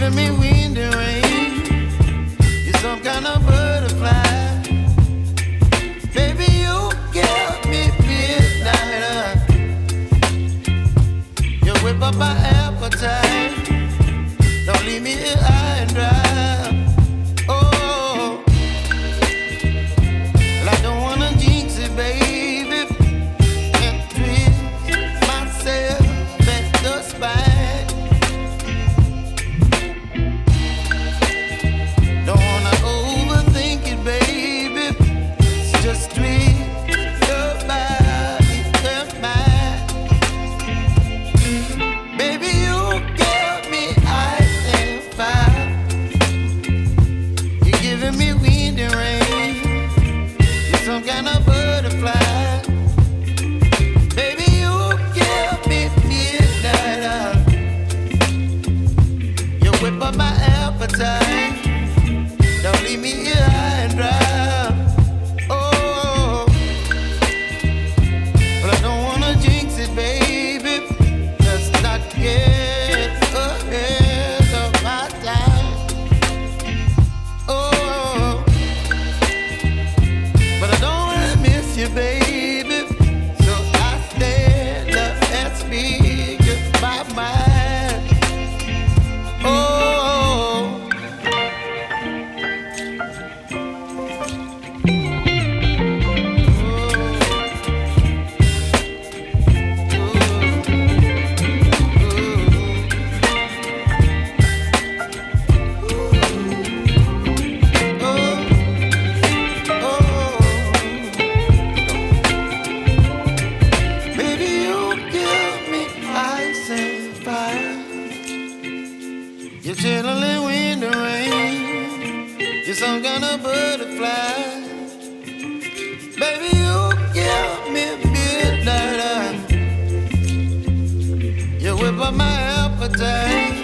giving me wind and rain. You're some kind of butterfly. Baby, you give me midnight. You whip up my appetite. Don't leave me here high and dry. Oh, well, I don't wanna jinx it, baby, and twist myself at the spine. Don't wanna overthink it, baby. It's just twist your body and mine. Baby, you give me ice and fire. You're giving me wind and rain. You're some kind of butterfly. Baby, you give me midnight. You whip up my appetite. Don't leave me here high and dry. Oh, but I don't wanna jinx it, baby. Let's not get ahead of my time. Oh, but I don't wanna miss you, baby. So I stand up and speak my mind. Oh. Baby, you give me ice and fire. You're chilling wind and rain. You're some kind of butterfly. Baby, you give me midnight. You whip up my appetite.